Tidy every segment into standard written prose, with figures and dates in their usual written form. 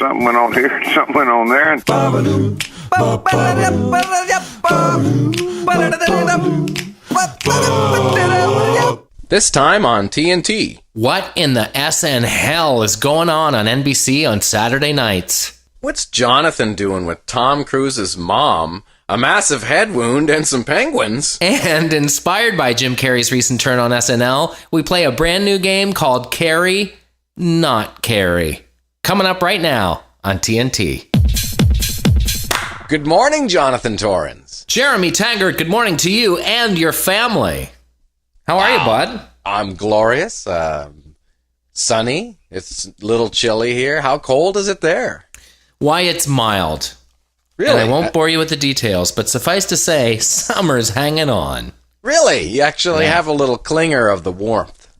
something went on here, something went on there. And this time on TNT. What in the SN hell is going on NBC on Saturday nights? What's Jonathan doing with Tom Cruise's mom, a massive head wound, and some penguins? And inspired by Jim Carrey's recent turn on SNL, we play a brand new game called Carrey, Not Carrey. Coming up right now on TNT. Good morning, Jonathan Torrens. Jeremy Taggart, good morning to you and your family. How are you, bud? I'm glorious. Sunny. It's a little chilly here. How cold is it there? Why, it's mild. Really? And I won't bore you with the details, but suffice to say, summer's hanging on. Really? You actually have a little clinger of the warmth.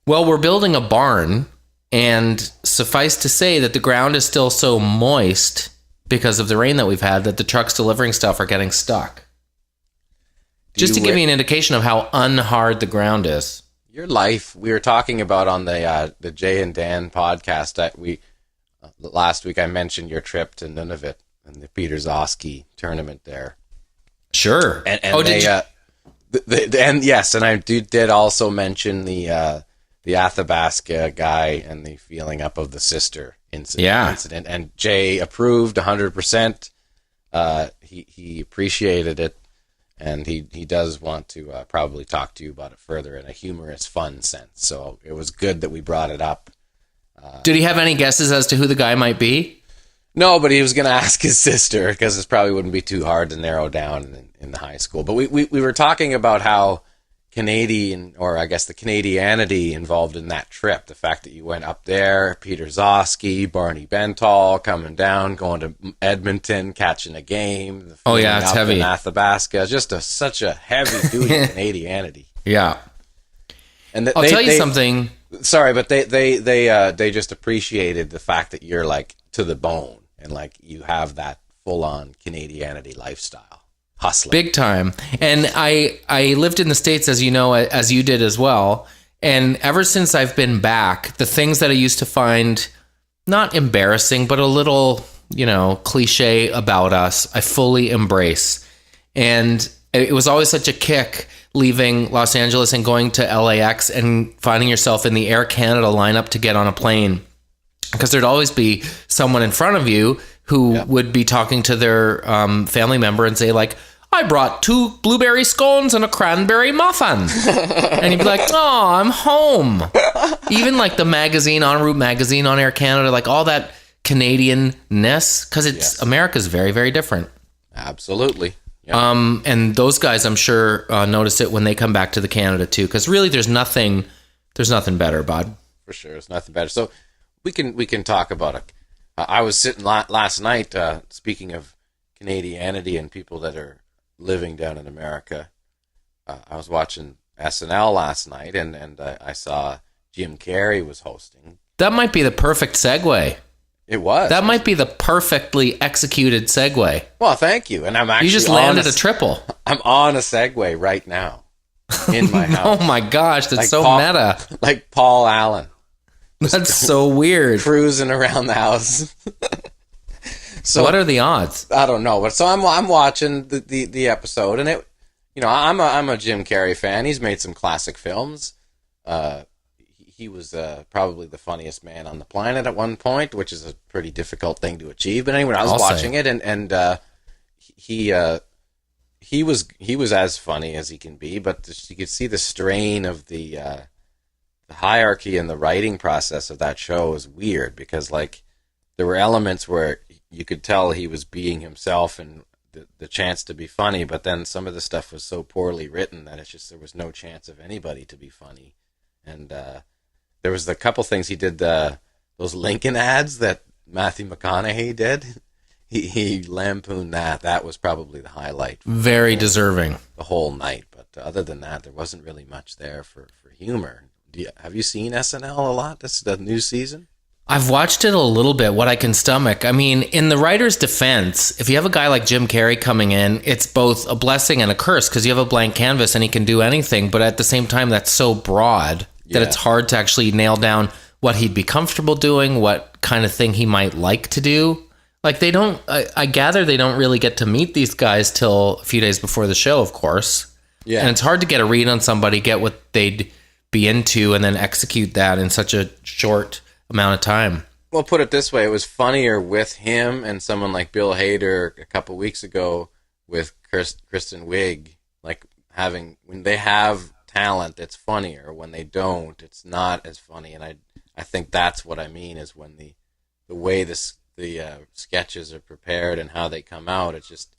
Well, we're building a barn, and suffice to say that the ground is still so moist because of the rain that we've had that the trucks delivering stuff are getting stuck. Just to give you an indication of how unhard the ground is. Your life, we were talking about on the Jay and Dan podcast that last week I mentioned your trip to Nunavut and the Peter Zosky tournament there. Sure. And yes, and I did also mention the Athabasca guy and the feeling up of the sister incident. And Jay approved 100%. He appreciated it. And he does want to probably talk to you about it further in a humorous, fun sense. So it was good that we brought it up. Did he have any guesses as to who the guy might be? No, but he was going to ask his sister because it probably wouldn't be too hard to narrow down in the high school. But we were talking about how Canadian, or I guess the Canadianity involved in that trip. The fact that you went up there, Peter Zosky, Barney Bentall coming down, going to Edmonton, catching a game. Oh yeah, it's heavy. In Athabasca, just such a heavy-duty Canadianity. Yeah. And I'll tell you something. Sorry, but they just appreciated the fact that you're like to the bone and like you have that full-on Canadianity lifestyle. Hustling. Big time. And I lived in the States, as you know, as you did as well. And ever since I've been back, the things that I used to find not embarrassing, but a little, cliche about us, I fully embrace. And it was always such a kick leaving Los Angeles and going to LAX and finding yourself in the Air Canada lineup to get on a plane. Because there'd always be someone in front of you who would be talking to their family member and say like, I brought 2 blueberry scones and a cranberry muffin. And you'd be like, oh, I'm home. Even like the magazine, En route magazine on Air Canada, like all that Canadian-ness, because America's very, very different. Absolutely. Yep. And those guys, I'm sure, notice it when they come back to the Canada too, because really there's nothing better, bud. For sure, it's nothing better. So we can talk about it. I was sitting last night, speaking of Canadianity and people that are living down in America. I was watching SNL last night, and I saw Jim Carrey was hosting. That might be the perfect segue. It was. That might be the perfectly executed segue. Well, thank you. And I'm actually you just landed a triple. I'm on a segue right now in my house. Oh my gosh, that's like so meta. Like Paul Allen. That's so weird. Cruising around the house. So what are the odds? I don't know, but so I'm watching the episode, and it, I'm a Jim Carrey fan. He's made some classic films. He was probably the funniest man on the planet at one point, which is a pretty difficult thing to achieve. But anyway, I was watching it, and he was as funny as he can be, but you could see the strain of the hierarchy and the writing process of that show is weird because like there were elements where you could tell he was being himself and the chance to be funny, but then some of the stuff was so poorly written that there was no chance of anybody to be funny. And there was a couple things he did, those Lincoln ads that Matthew McConaughey did. He lampooned that. That was probably the highlight. Very deserving. The whole night. But other than that, there wasn't really much there for humor. Have you seen SNL a lot? This is the new season? I've watched it a little bit, what I can stomach. I mean, in the writer's defense, if you have a guy like Jim Carrey coming in, it's both a blessing and a curse because you have a blank canvas and he can do anything. But at the same time, that's so broad that it's hard to actually nail down what he'd be comfortable doing, what kind of thing he might like to do. Like they don't, I gather they don't really get to meet these guys till a few days before the show, of course. Yeah. And it's hard to get a read on somebody, get what they'd be into, and then execute that in such a short amount of time. Well, put it this way, it was funnier with him and someone like Bill Hader a couple weeks ago with Kristen Wiig. Like when they have talent, it's funnier. When they don't, it's not as funny. And I think that's what I mean is when the way the sketches are prepared and how they come out, it's just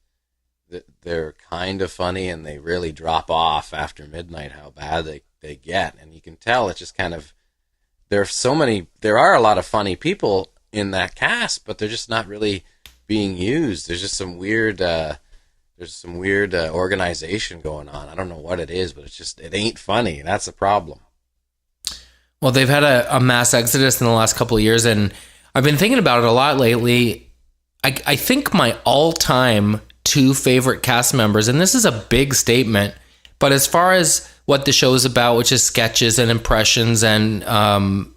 they're kind of funny and they really drop off after midnight how bad they get. And you can tell it's just kind of, there are a lot of funny people in that cast, but they're just not really being used. There's just some weird organization going on. I don't know what it is, but it ain't funny. That's the problem. Well, they've had a mass exodus in the last couple of years, and I've been thinking about it a lot lately. I think my all-time two favorite cast members, and this is a big statement, but as far as what the show is about, which is sketches and impressions and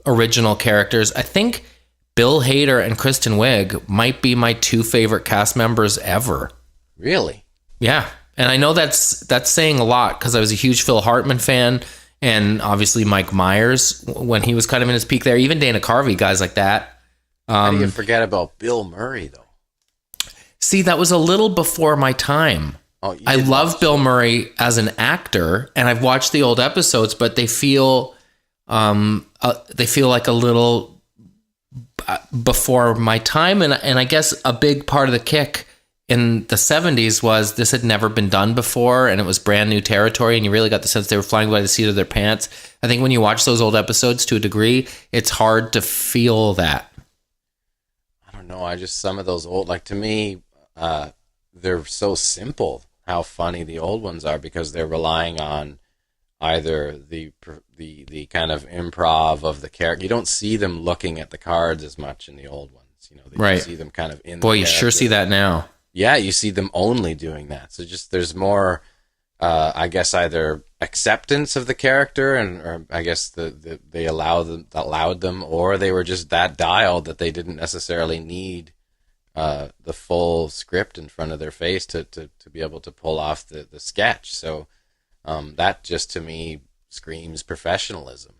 original characters, I think Bill Hader and Kristen Wiig might be my two favorite cast members ever. Really? Yeah. And I know that's saying a lot because I was a huge Phil Hartman fan, and obviously Mike Myers when he was kind of in his peak there, even Dana Carvey, guys like that. How do you forget about Bill Murray, though? See, that was a little before my time. Oh, I love Bill Murray as an actor, and I've watched the old episodes, but they feel like a little before my time. And I guess a big part of the kick in the 70s was this had never been done before, and it was brand new territory, and you really got the sense they were flying by the seat of their pants. I think when you watch those old episodes to a degree, it's hard to feel that. I don't know. Some of those old, like to me, they're so simple how funny the old ones are because they're relying on either the kind of improv of the character. You don't see them looking at the cards as much in the old ones. Right. You see them kind of in. Boy, you sure see that now. Yeah, you see them only doing that. So just there's more, I guess, either acceptance of the character, or I guess they allowed them, or they were just that dialed that they didn't necessarily need the full script in front of their face to be able to pull off the sketch. So that just to me screams professionalism.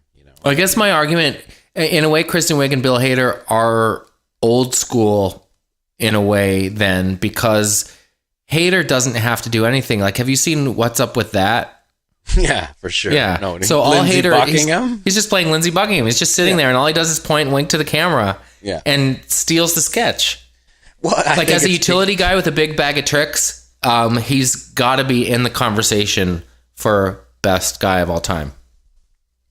Well, I guess my argument, in a way, Kristen Wiig and Bill Hader are old school in a way then, because Hader doesn't have to do anything. Like, have you seen What's Up With That? Yeah, for sure. Yeah. No, so all Lindsey Hader, Buckingham? he's just playing Lindsey Buckingham. He's just sitting there, and all he does is point and wink to the camera, and steals the sketch. Well, like as a utility guy with a big bag of tricks, he's got to be in the conversation for best guy of all time.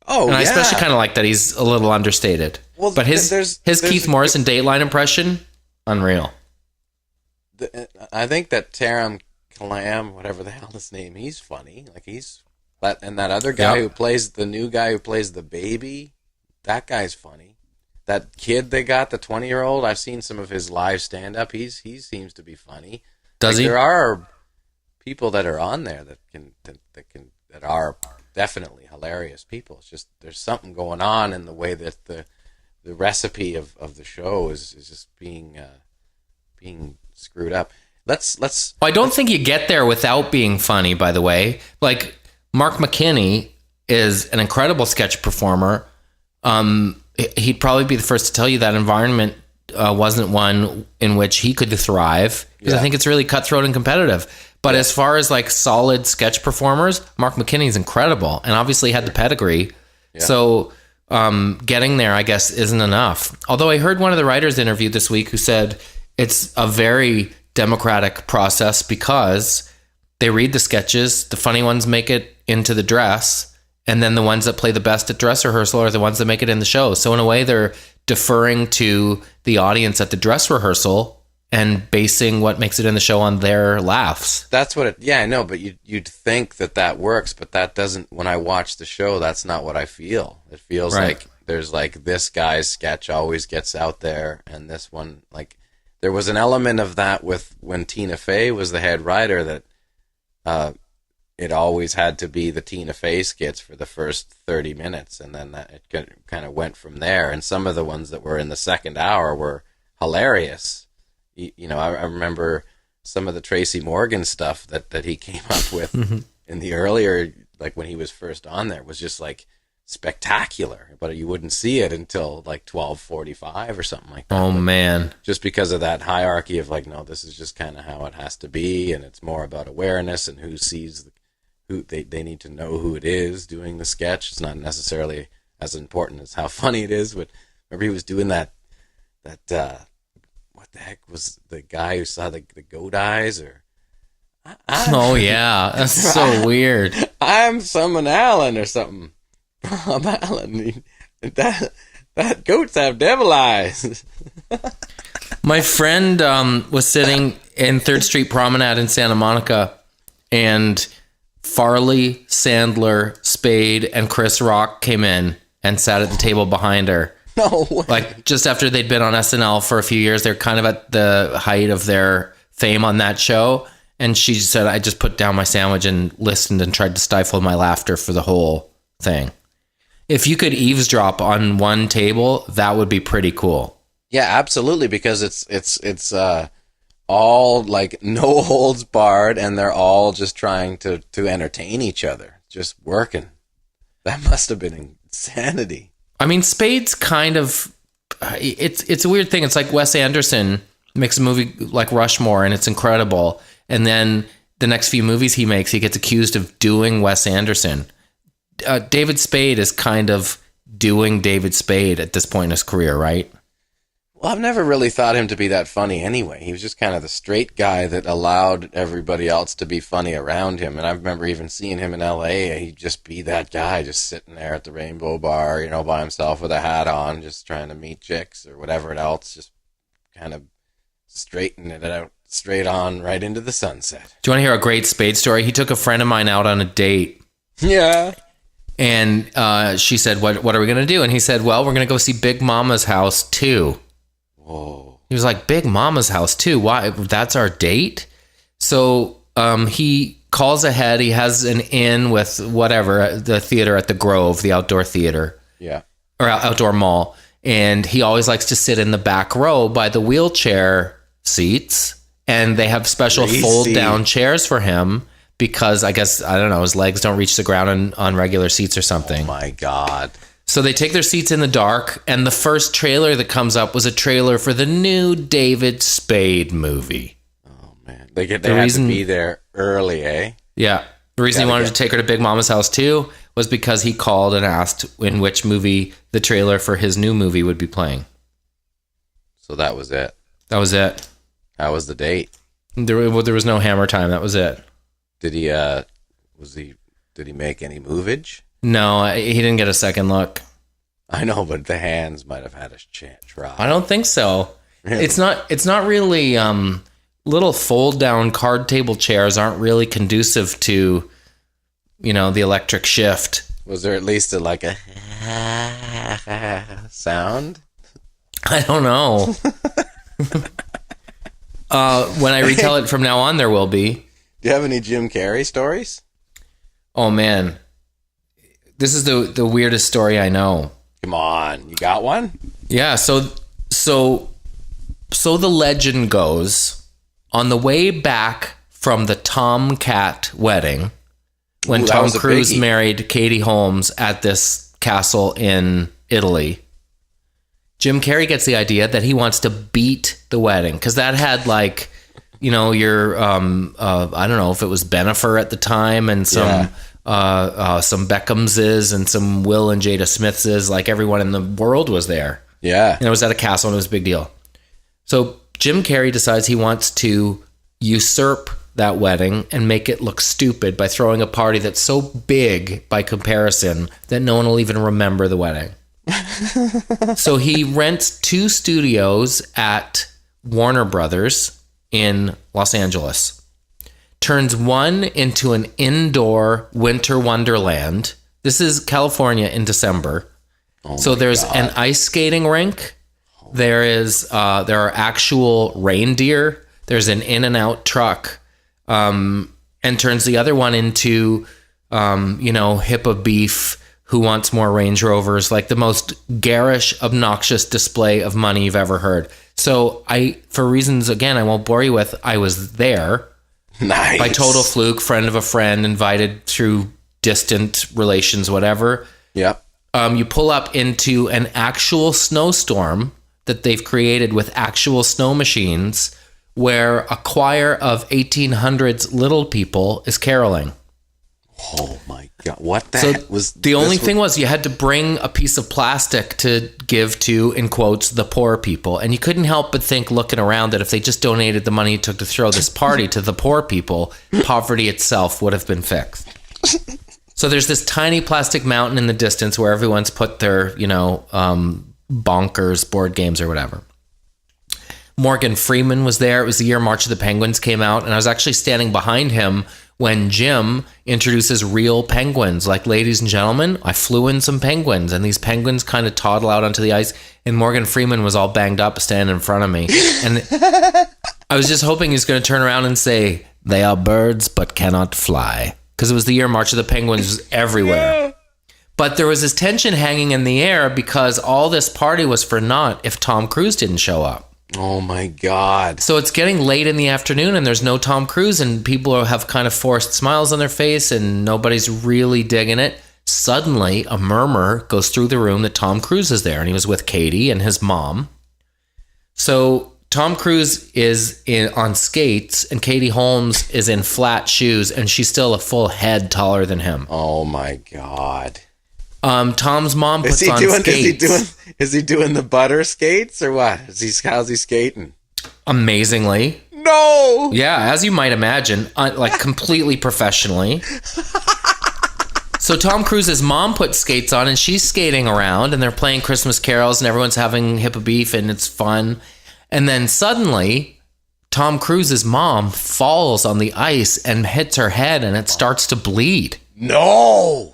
Oh, and I especially kind of like that he's a little understated. Well, but his Keith Morrison Dateline impression, unreal. I think that Taram Kalam, whatever the hell his name, he's funny. Like and that other guy who plays the new guy who plays the baby, that guy's funny. That kid they got, the 20-year-old, I've seen some of his live stand-up. He seems to be funny. Does he? There are people that are on there that are definitely hilarious people. It's just there's something going on in the way that the recipe of the show is just being screwed up. Let's. I don't think you get there without being funny. By the way, like Mark McKinney is an incredible sketch performer. He'd probably be the first to tell you that environment wasn't one in which he could thrive, because I think it's really cutthroat and competitive. But as far as like solid sketch performers, Mark McKinney's incredible and obviously had the pedigree. Yeah. So getting there, I guess, isn't enough. Although I heard one of the writers interviewed this week who said it's a very democratic process because they read the sketches, the funny ones make it into the dress, and then the ones that play the best at dress rehearsal are the ones that make it in the show. So in a way, they're deferring to the audience at the dress rehearsal and basing what makes it in the show on their laughs. That's what I know, but you'd think that works, but that doesn't. When I watch the show, that's not what I feel. It feels like there's like this guy's sketch always gets out there, and this one, like, there was an element of that with when Tina Fey was the head writer, that it always had to be the Tina Fey skits for the first 30 minutes, and then it kind of went from there. And some of the ones that were in the second hour were hilarious. I remember some of the Tracy Morgan stuff that he came up with in the earlier, like when he was first on there, was just like spectacular, but you wouldn't see it until like 12:45 or something like that. Oh, man. Just because of that hierarchy of like, no, this is just kind of how it has to be, and it's more about awareness and who sees who they need to know who it is doing the sketch. It's not necessarily as important as how funny it is. But remember, he was doing that what the heck was the guy who saw the goat eyes? Or Oh yeah, that's so weird. I'm Summon Allen or something. Bob Allen. That goats have devil eyes. My friend was sitting in 3rd Street Promenade in Santa Monica, and Farley, Sandler, Spade, and Chris Rock came in and sat at the table behind her. No way. Like just after they'd been on SNL for a few years, they're kind of at the height of their fame on that show. And she said, I just put down my sandwich and listened and tried to stifle my laughter for the whole thing. If you could eavesdrop on one table, that would be pretty cool. Yeah, absolutely, because it's all like no holds barred, and they're all just trying to entertain each other, just working. That must have been insanity. I mean, Spade's kind of it's a weird thing. It's like Wes Anderson makes a movie like Rushmore, and it's incredible, and then the next few movies he makes, he gets accused of doing Wes Anderson. David Spade is kind of doing David Spade at this point in his career, right? Well, I've never really thought him to be that funny anyway. He was just kind of the straight guy that allowed everybody else to be funny around him. And I remember even seeing him in L.A. He'd just be that guy, just sitting there at the Rainbow Bar, by himself with a hat on, just trying to meet chicks or whatever else, just kind of straighten it out, straight on, right into the sunset. Do you want to hear a great Spade story? He took a friend of mine out on a date. Yeah. And she said, what are we going to do? And he said, well, we're going to go see Big Mama's House 2. Whoa. He was like, Big Mama's House 2? Why? That's our date? So he calls ahead. He has an inn with whatever, the theater at the Grove, the outdoor theater. Yeah. Or outdoor mall. And he always likes to sit in the back row by the wheelchair seats. And they have special fold-down chairs for him. Because I guess, I don't know, his legs don't reach the ground on regular seats or something. Oh my God. So they take their seats in the dark, and the first trailer that comes up was a trailer for the new David Spade movie. Oh man. They had to be there early, eh? Yeah. The reason he wanted to take her to Big Mama's House 2 was because he called and asked in which movie the trailer for his new movie would be playing. So that was it. That was it. How was the date? There was no hammer time. That was it. Did he make any movage? No, he didn't get a second look. I know, but the hands might have had a try. I don't think so. Really? It's not really little fold down card table chairs aren't really conducive to the electric shift. Was there at least a sound? I don't know. When I retell it from now on, there will be. Do you have any Jim Carrey stories? Oh man, this is the weirdest story I know. Come on, you got one? Yeah. So the legend goes, on the way back from the Tom Cat wedding, when Tom Cruise married Katie Holmes at this castle in Italy, Jim Carrey gets the idea that he wants to beat the wedding because that had your I don't know if it was Bennifer at the time and some Beckhamses and some Will and Jada Smithses, like everyone in the world was there. Yeah. And it was at a castle and it was a big deal. So Jim Carrey decides he wants to usurp that wedding and make it look stupid by throwing a party that's so big by comparison that no one will even remember the wedding. So he rents 2 studios at Warner Brothers in Los Angeles, turns one into an indoor winter wonderland. This is California in December. So there's an ice skating rink. There are actual reindeer. There's an In-N-Out truck. And and turns the other one into, HIPAA beef, who wants more Range Rovers, like the most garish, obnoxious display of money you've ever heard. So for reasons, again, I won't bore you with, I was there. Nice. By total fluke, friend of a friend, invited through distant relations, whatever. Yep. You pull up into an actual snowstorm that they've created with actual snow machines, where a choir of 1800s little people is caroling. Oh my God. What the heck was the only thing was you had to bring a piece of plastic to give to, in quotes, the poor people. And you couldn't help but think, looking around, that if they just donated the money it took to throw this party to the poor people, poverty itself would have been fixed. So there's this tiny plastic mountain in the distance where everyone's put their, bonkers board games or whatever. Morgan Freeman was there. It was the year March of the Penguins came out, and I was actually standing behind him when Jim introduces real penguins. Like, ladies and gentlemen, I flew in some penguins, and these penguins kind of toddle out onto the ice, and Morgan Freeman was all banged up standing in front of me. And I was just hoping he was going to turn around and say, "They are birds but cannot fly." Because it was the year March of the Penguins was everywhere. But there was this tension hanging in the air because all this party was for naught if Tom Cruise didn't show up. Oh my God. So it's getting late in the afternoon and there's no Tom Cruise, and people have kind of forced smiles on their face and nobody's really digging it. Suddenly, a murmur goes through the room that Tom Cruise is there, and he was with Katie and his mom. So Tom Cruise is on skates and Katie Holmes is in flat shoes, and she's still a full head taller than him. Oh my God. Tom's mom puts on skates. Is he doing the butter skates or what? How's he skating? Amazingly. No. Yeah, as you might imagine, like completely professionally. So Tom Cruise's mom puts skates on and she's skating around and they're playing Christmas carols and everyone's having HIPAA beef and it's fun. And then suddenly, Tom Cruise's mom falls on the ice and hits her head and it starts to bleed. No!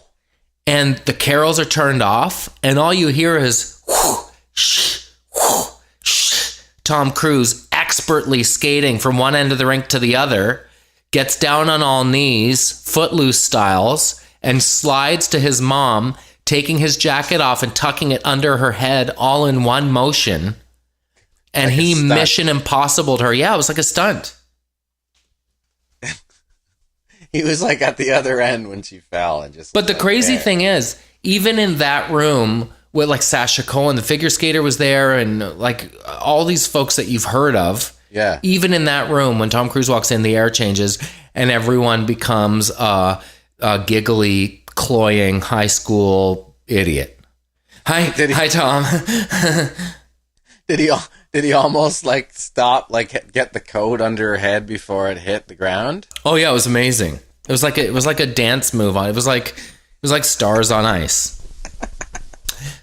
And the carols are turned off and all you hear is whoosh, whoosh. Tom Cruise expertly skating from one end of the rink to the other, gets down on all knees, footloose styles, and slides to his mom, taking his jacket off and tucking it under her head all in one motion. And like he Mission Impossibled her. Yeah, it was like a stunt. He was like at the other end when she fell and just. But the crazy thing is, even in that room with like Sasha Cohen, the figure skater was there, and like all these folks that you've heard of. Yeah. Even in that room, when Tom Cruise walks in, the air changes and everyone becomes a giggly, cloying high school idiot. Hi, Tom. Did he almost like stop, like get the coat under her head before it hit the ground? Oh yeah, it was amazing. It was like a dance move on. It was like Stars on Ice.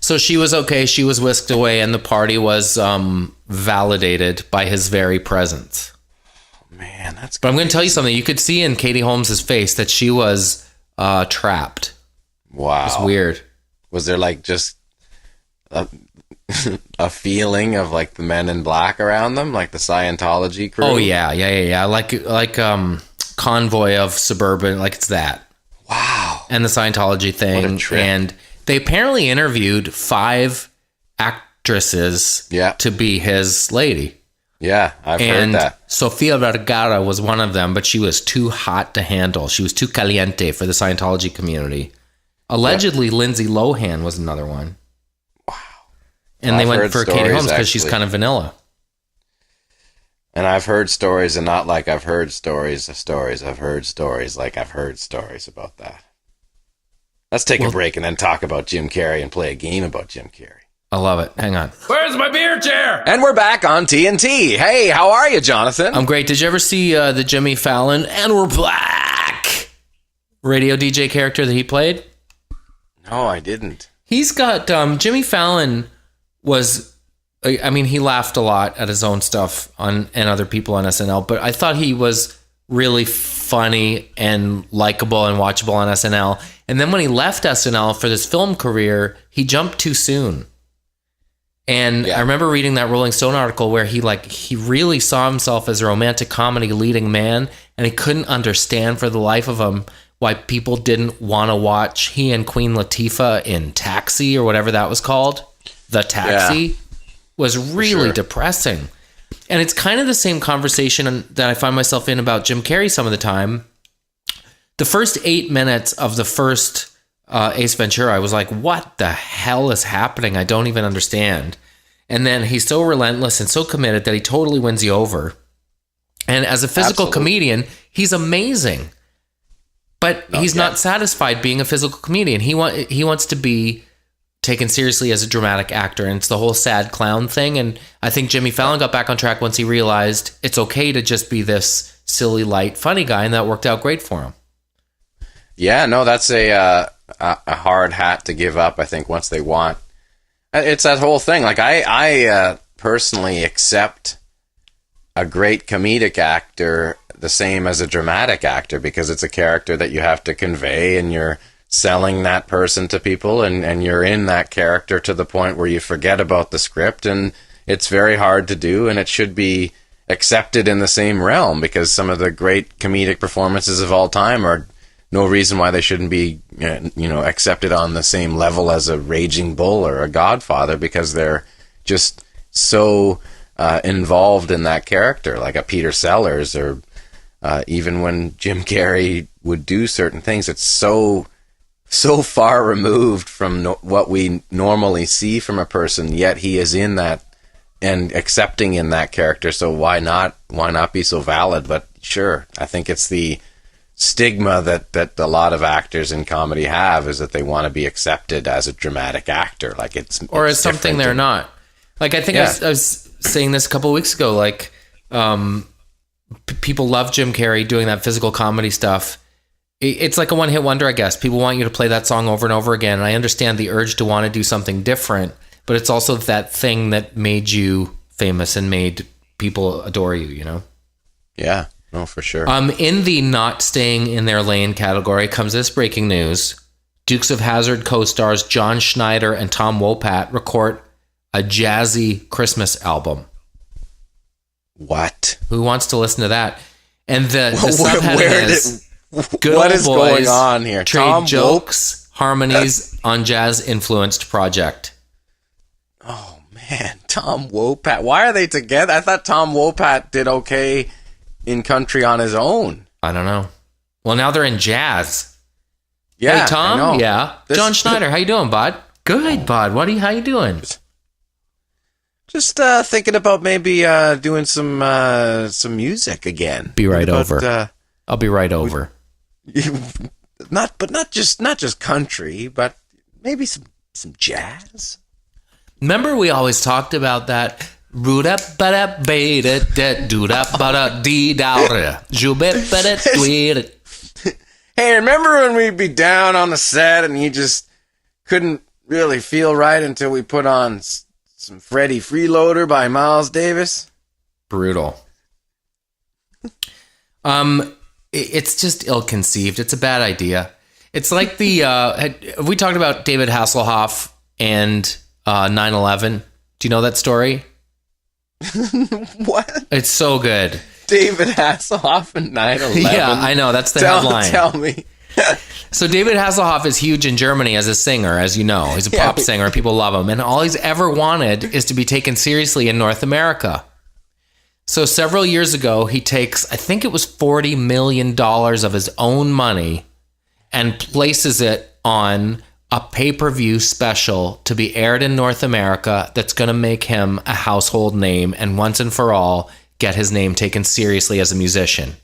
So she was okay. She was whisked away, and the party was validated by his very presence. Man, that's. But I'm going to tell you something. You could see in Katie Holmes' face that she was trapped. Wow, it's weird. Was there like just a feeling of like the Men in Black around them, like the Scientology crew? Oh yeah. Like convoy of suburban, like it's that. Wow. And the Scientology thing. What a trip. And they apparently interviewed 5 actresses to be his lady. Yeah, I've heard that. Sofia Vergara was one of them, but she was too hot to handle. She was too caliente for the Scientology community. Allegedly, Lindsay Lohan was another one. And they went for Katie Holmes because she's kind of vanilla. And I've heard stories, and not like I've heard stories. I've heard stories like I've heard stories about that. Let's take a break and then talk about Jim Carrey and play a game about Jim Carrey. I love it. Hang on. Where's my beer chair? And we're back on TNT. Hey, how are you, Jonathan? I'm great. Did you ever see the Jimmy Fallon, and we're back, radio DJ character that he played? No, I didn't. He's got, Jimmy Fallon was, I mean, he laughed a lot at his own stuff and other people on SNL, but I thought he was really funny and likable and watchable on SNL. And then when he left SNL for this film career, he jumped too soon. And I remember reading that Rolling Stone article where he really saw himself as a romantic comedy leading man. and he couldn't understand for the life of him why people didn't want to watch he and Queen Latifah in Taxi or whatever that was called. The Taxi was really depressing. And it's kind of the same conversation that I find myself in about Jim Carrey some of the time. The first 8 minutes of the first Ace Ventura, I was like, what the hell is happening? I don't even understand. And then he's so relentless and so committed that he totally wins you over. And as a physical comedian, he's amazing. But he's not satisfied being a physical comedian. He wants to be taken seriously as a dramatic actor, and it's the whole sad clown thing. And I think Jimmy Fallon got back on track once he realized it's okay to just be this silly, light, funny guy, and that worked out great for him. Yeah, no, that's a hard hat to give up, I think, once they want. It's that whole thing. Like, I personally accept a great comedic actor the same as a dramatic actor, because it's a character that you have to convey, and you're selling that person to people, and you're in that character to the point where you forget about the script, and it's very hard to do, and it should be accepted in the same realm, because some of the great comedic performances of all time are no reason why they shouldn't be accepted on the same level as a Raging Bull or a Godfather, because they're just so involved in that character, like a Peter Sellers, or even when Jim Carrey would do certain things, it's so far removed from what we normally see from a person, yet he is in that and accepting in that character. So why not be so valid? But sure, I think it's the stigma that a lot of actors in comedy have, is that they want to be accepted as a dramatic actor, like it's as something they're not. Like, I think I was saying this a couple of weeks ago, like people love Jim Carrey doing that physical comedy stuff. It's like a one-hit wonder, I guess. People want you to play that song over and over again. And I understand the urge to want to do something different, but it's also that thing that made you famous and made people adore you, you know? Yeah, no, for sure. In the not staying in their lane category comes this breaking news. Dukes of Hazzard co-stars John Schneider and Tom Wopat record a jazzy Christmas album. What? Who wants to listen to that? And the subheading is... Good what is going on here? Trade Tom jokes, harmonies on jazz-influenced project. Oh, man. Tom Wopat. Why are they together? I thought Tom Wopat did okay in country on his own. I don't know. Well, now they're in jazz. Yeah, hey, Tom? Yeah. John Schneider, how you doing, bud? Good, bud. How you doing? Just thinking about maybe doing some music again. Be right over. I'll be right over. Not just country, but maybe some jazz. Remember, we always talked about that. Hey, remember when we'd be down on the set and you just couldn't really feel right until we put on some Freddie Freeloader by Miles Davis? Brutal. It's just ill-conceived. It's a bad idea. It's like we talked about David Hasselhoff and 9/11. Do you know that story? What? It's so good. David Hasselhoff and 9/11. Yeah, I know. That's the headline. Tell me. So David Hasselhoff is huge in Germany as a singer, as you know. He's a pop singer and people love him. And all he's ever wanted is to be taken seriously in North America. So several years ago, he takes, I think it was $40 million of his own money and places it on a pay-per-view special to be aired in North America that's going to make him a household name and once and for all get his name taken seriously as a musician.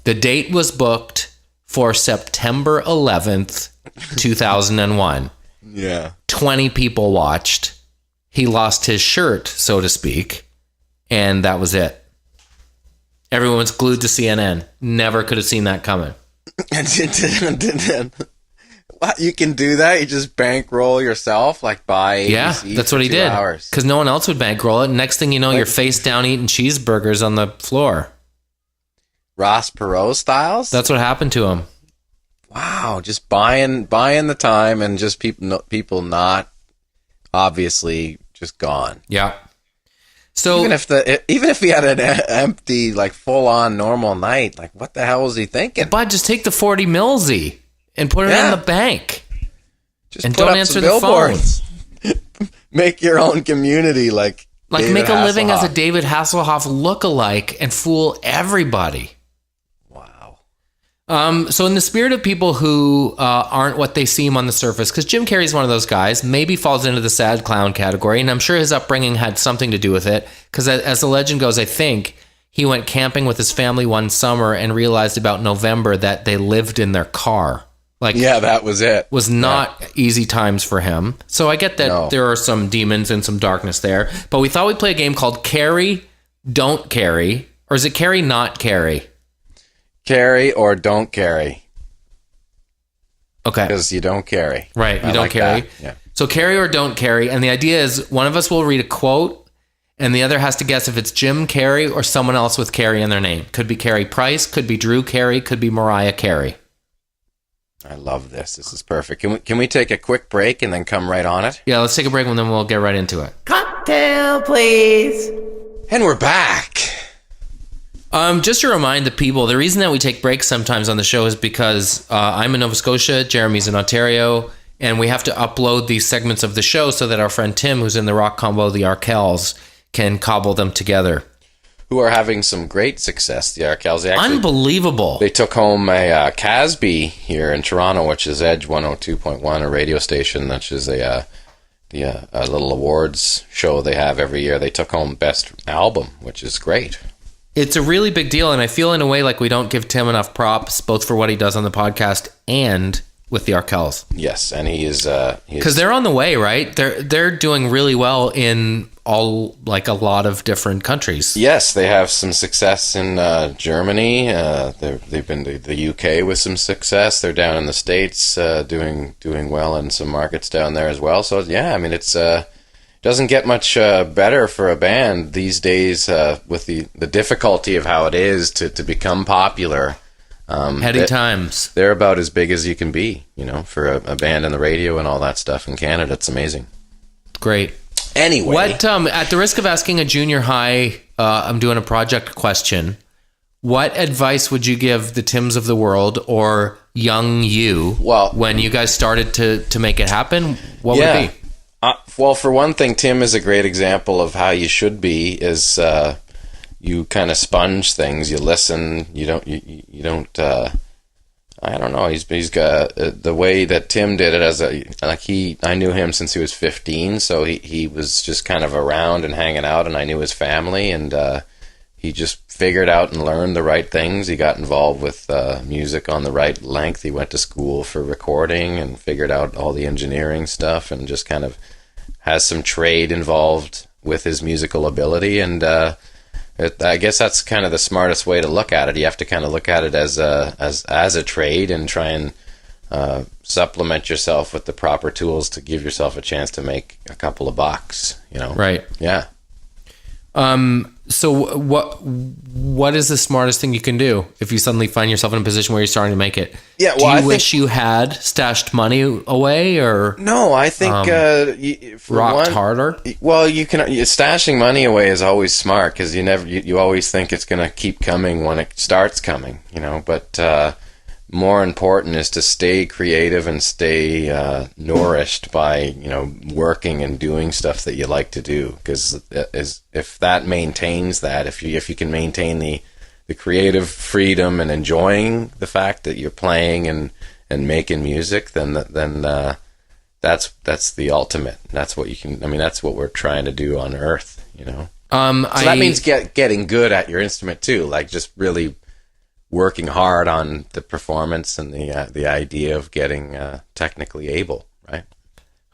The date was booked for September 11th, 2001. Yeah. 20 people watched. He lost his shirt, so to speak, and that was it. Everyone was glued to CNN. Never could have seen that coming. What, you can do that? You just bankroll yourself, like buy ABC? Yeah, that's what he did. Because no one else would bankroll it. And next thing you know, you're face down eating cheeseburgers on the floor. Ross Perot styles? That's what happened to him. Wow, just buying the time and just people not obviously just gone. Yeah. So even if he had an empty, like full on normal night, like what the hell was he thinking? Bud, just take the 40 millsy and put it in the bank. Just and put don't up answer some the phone. billboards. Make your own community, like David make a living as a Hasselhoff. David Hasselhoff lookalike and fool everybody. Wow. So in the spirit of people who aren't what they seem on the surface, because Jim Carrey's one of those guys, maybe falls into the sad clown category, and I'm sure his upbringing had something to do with it, because as the legend goes, I think he went camping with his family one summer and realized about November that they lived in their car. Like, Yeah, that was it. was not easy times for him. So I get that there are some demons and some darkness there, but we thought we'd play a game called Carry, Don't Carry, or is it Carry, Not Carry? Carry or don't carry. Okay. Because you don't carry. Right, you I don't like carry. that. Yeah. So carry or don't carry, and the idea is one of us will read a quote, and the other has to guess if it's Jim Carrey or someone else with Carey in their name. Could be Carey Price, could be Drew Carey, could be Mariah Carey. I love this. This is perfect. Can we take a quick break and then come right on it? Yeah, let's take a break and then we'll get right into it. Cocktail, please. And we're back. Just to remind the people, the reason that we take breaks sometimes on the show is because I'm in Nova Scotia, Jeremy's in Ontario, and we have to upload these segments of the show so that our friend Tim, who's in the rock combo, the Arkells, can cobble them together. Who are having some great success, the Arkells. Unbelievable. They took home a Casby here in Toronto, which is Edge 102.1, a radio station, which is a little awards show they have every year. They took home Best Album, which is great. It's a really big deal, and I feel in a way like we don't give Tim enough props, both for what he does on the podcast and with the Arkells. Yes, and he is because they're on the way, right? They're doing really well in all, like, a lot of different countries. Yes, they have some success in Germany. They've been to the UK with some success. They're down in the States doing well in some markets down there as well. So yeah, I mean it's doesn't get much better for a band these days with the difficulty of how it is to become popular. Heady times. They're about as big as you can be, for a band on the radio and all that stuff in Canada. It's amazing. Great. Anyway, what at the risk of asking a junior high, I'm doing a project question. What advice would you give the Tims of the world or young you when you guys started to make it happen? What would it be? Well, for one thing, Tim is a great example of how you should be. Is you kind of sponge things. You listen. You don't. I don't know. He's got the way that Tim did it I knew him since he was 15, so he was just kind of around and hanging out, and I knew his family, and he just figured out and learned the right things. He got involved with music on the right length. He went to school for recording and figured out all the engineering stuff, and just kind of has some trade involved with his musical ability, and I guess that's kind of the smartest way to look at it. You have to kind of look at it as a trade and try and supplement yourself with the proper tools to give yourself a chance to make a couple of bucks. Right. Yeah. So what is the smartest thing you can do if you suddenly find yourself in a position where you're starting to make it? Yeah. Well, do you wish you had stashed money away, or no? I think rocked harder. Well, stashing money away is always smart because you always think it's going to keep coming when it starts coming. But more important is to stay creative and stay nourished by working and doing stuff that you like to do, because if that maintains that, if you can maintain the creative freedom and enjoying the fact that you're playing and making music, then that's the ultimate. That's what you can. I mean, that's what we're trying to do on Earth. So that means getting good at your instrument too, like just really working hard on the performance and the idea of getting technically able, right?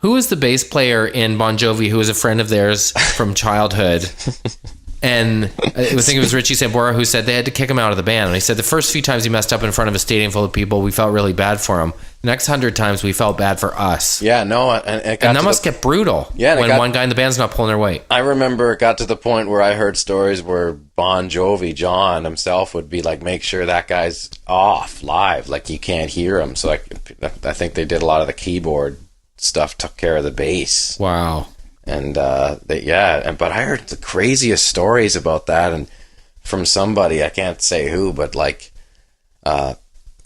Who is the bass player in Bon Jovi who was a friend of theirs from childhood? And I think it was Richie Sambora who said they had to kick him out of the band. And he said the first few times he messed up in front of a stadium full of people, we felt really bad for him. The next 100 times we felt bad for us. Yeah, no, and that must get brutal. Yeah, when one guy in the band's not pulling their weight. I remember it got to the point where I heard stories where Bon Jovi, John himself, would be like, make sure that guy's off live, like you can't hear him. So I think they did a lot of the keyboard stuff, took care of the bass. Wow. And but I heard the craziest stories about that, and from somebody, I can't say who, but like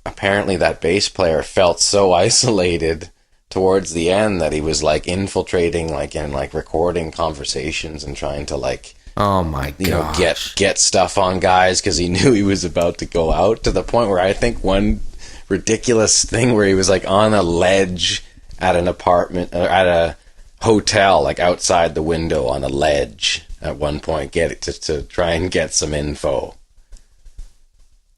apparently that bass player felt so isolated towards the end that he was like infiltrating like and like recording conversations and trying to like Oh my god! Get stuff on guys because he knew he was about to go out, to the point where I think one ridiculous thing where he was like on a ledge at an apartment or at a hotel, like outside the window on a ledge at one point, to try and get some info.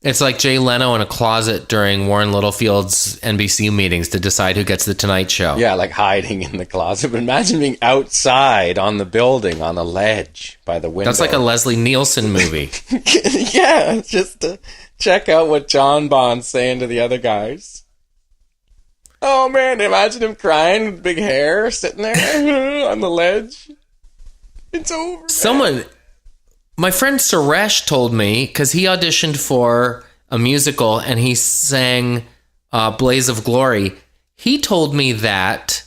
It's like Jay Leno in a closet during Warren Littlefield's NBC meetings to decide who gets the Tonight Show. Yeah, like hiding in the closet. But imagine being outside on the building on a ledge by the window. That's like a Leslie Nielsen movie. Yeah, just to check out what John Bond's saying to the other guys. Oh man, imagine him crying with big hair sitting there on the ledge. It's over. My friend Suresh told me, because he auditioned for a musical and he sang Blaze of Glory. He told me that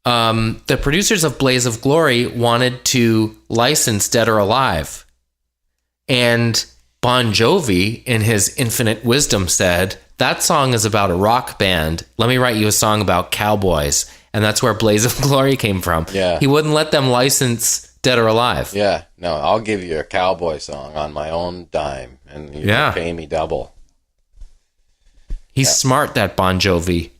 the producers of Blaze of Glory wanted to license Dead or Alive. And Bon Jovi, in his infinite wisdom, said, that song is about a rock band. Let me write you a song about cowboys. And that's where Blaze of Glory came from. Yeah. He wouldn't let them license Dead or Alive. Yeah. No, I'll give you a cowboy song on my own dime, and you can pay me double. He's smart, that Bon Jovi.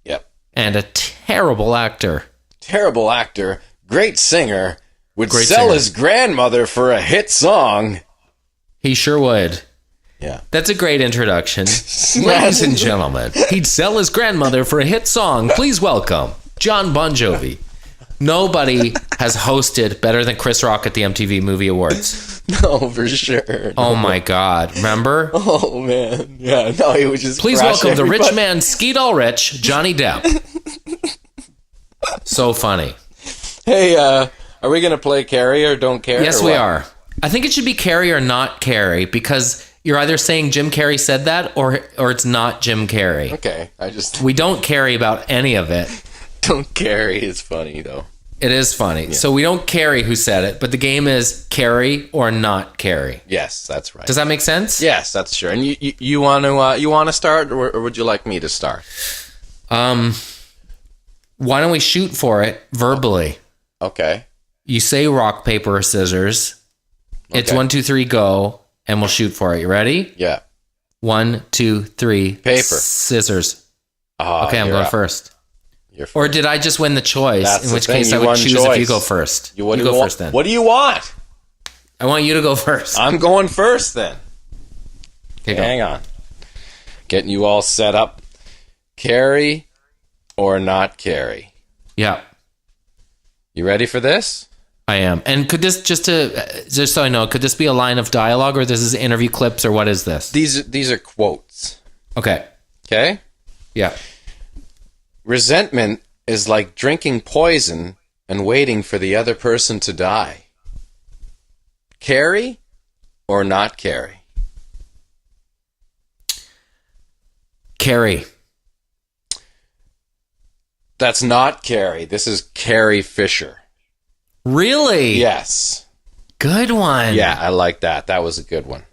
Yep. And a terrible actor. Terrible actor. Great singer. Would sell his grandmother for a hit song. He sure would. Yeah. That's a great introduction. Ladies and gentlemen, he'd sell his grandmother for a hit song. Please welcome John Bon Jovi. Nobody has hosted better than Chris Rock at the MTV Movie Awards. No, for sure. Oh my God. Remember? Oh man. Yeah, no, he was just Please welcome the rich man, Skeet Ulrich, Johnny Depp. So funny. Hey, are we going to play Carrey or Don't Care? Yes, we are. I think it should be Carrey or not Carrey, because you're either saying Jim Carrey said that or it's not Jim Carrey. Okay. We don't carry about any of it. Don't Carry is funny, though. It is funny. Yeah. So we don't carry who said it, but the game is carry or not carry. Yes, that's right. Does that make sense? Yes, that's sure. And you want to start, or would you like me to start? Why don't we shoot for it verbally? Okay. You say rock, paper, or scissors. Okay. It's 1, 2, 3, go, and we'll shoot for it. You ready? Yeah. 1, 2, 3. Paper. Scissors. Okay, I'm going first. Or did I just win the choice? That's in which case I would choose if you go first. You go first then. What do you want? I want you to go first. I'm going first then. Okay, hang on. Getting you all set up. Carry or not carry? Yeah. You ready for this? I am. And could this, just so I know, could this be a line of dialogue, or this is interview clips, or what is this? These are quotes. Okay. Okay? Yeah. Resentment is like drinking poison and waiting for the other person to die. Carry or not carry? Carry. That's not Carrey. This is Carrie Fisher. Really? Yes. Good one. Yeah, I like that. That was a good one.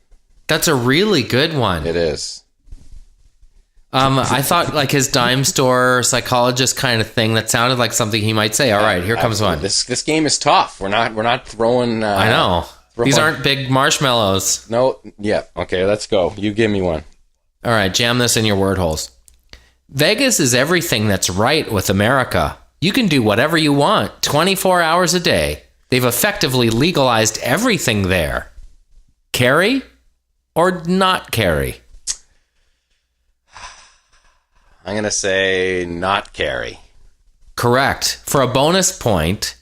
That's a really good one. It is. I thought like his dime store psychologist kind of thing. That sounded like something he might say. All right, here comes one. This game is tough. We're not throwing. I know. These aren't big marshmallows. No. Yeah. Okay. Let's go. You give me one. All right. Jam this in your word holes. Vegas is everything that's right with America. You can do whatever you want 24 hours a day. They've effectively legalized everything there. Carry or not carry? I'm going to say not carry. Correct. For a bonus point,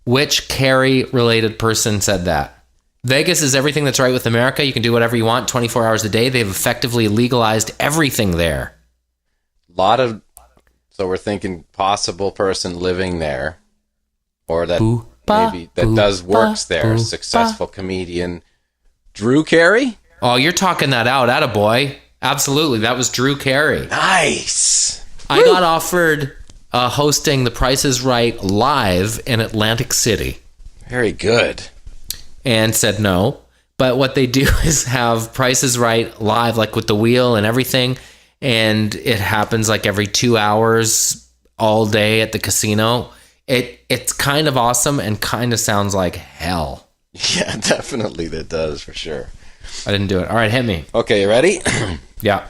which Carrey-related person said that? Vegas is everything that's right with America. You can do whatever you want 24 hours a day. They've effectively legalized everything there. So we're thinking possible person living there, or that maybe that does works there. Successful comedian. Drew Carey? Oh, you're talking that out. Attaboy. Absolutely. That was Drew Carey. Nice. I got offered hosting The Price is Right live in Atlantic City. Very good. And said no. But what they do is have Price is Right live, like with the wheel and everything. And it happens like every 2 hours all day at the casino. It's kind of awesome and kind of sounds like hell. Yeah, definitely that does, for sure. I didn't do it. All right, hit me. Okay, you ready? Yeah.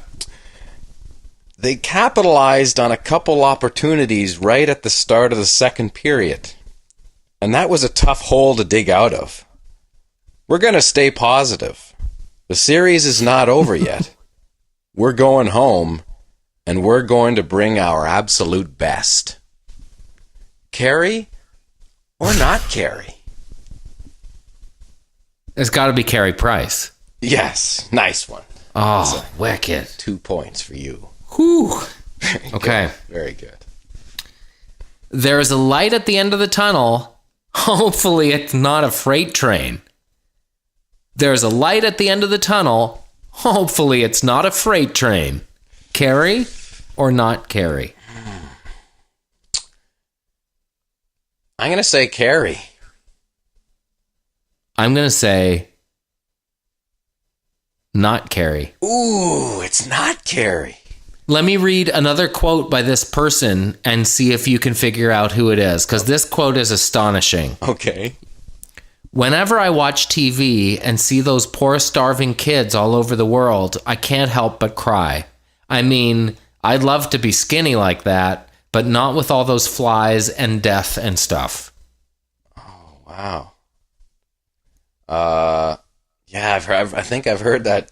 They capitalized on a couple opportunities right at the start of the second period. And that was a tough hole to dig out of. We're going to stay positive. The series is not over yet. We're going home, and we're going to bring our absolute best. Carrey or not Carrey? It's got to be Carey Price. Yes, nice one. Oh, wicked. 2 points for you. Whew. Very Okay. Good. Very good. There is a light at the end of the tunnel. Hopefully it's not a freight train. There's a light at the end of the tunnel. Hopefully it's not a freight train. Carrey or not Carrey? I'm going to say Carrey. I'm going to say not Carrey. Ooh, it's not Carrey. Let me read another quote by this person and see if you can figure out who it is, because this quote is astonishing. Okay. Whenever I watch TV and see those poor starving kids all over the world, I can't help but cry. I mean, I'd love to be skinny like that, but not with all those flies and death and stuff. Oh, wow. Yeah, I think I've heard that,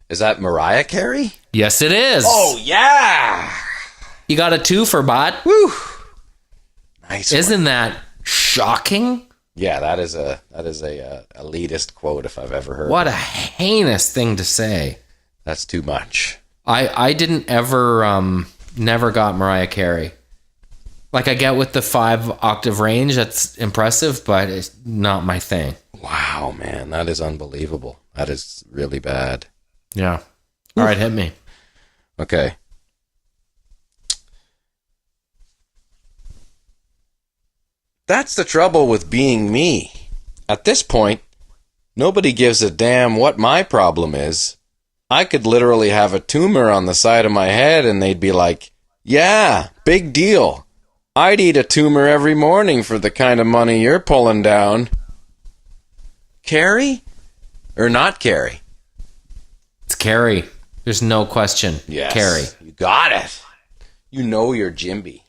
is that Mariah Carey? Yes, it is. Oh, yeah. You got a 2 for bot. Woo. Nice. Isn't that shocking? Yeah, that is a elitist quote if I've ever heard. What a heinous thing to say. That's too much. I didn't ever, never got Mariah Carey. Like, I get with the 5-octave range, that's impressive, but it's not my thing. Wow, man, that is unbelievable. That is really bad. Yeah. All right, hit me. Okay. That's the trouble with being me. At this point, nobody gives a damn what my problem is. I could literally have a tumor on the side of my head and they'd be like, yeah, big deal. I'd eat a tumor every morning for the kind of money you're pulling down. Carrey or not Carrey? It's Carrey. There's no question. Yes. Carrey. You got it. You know you're Jimby.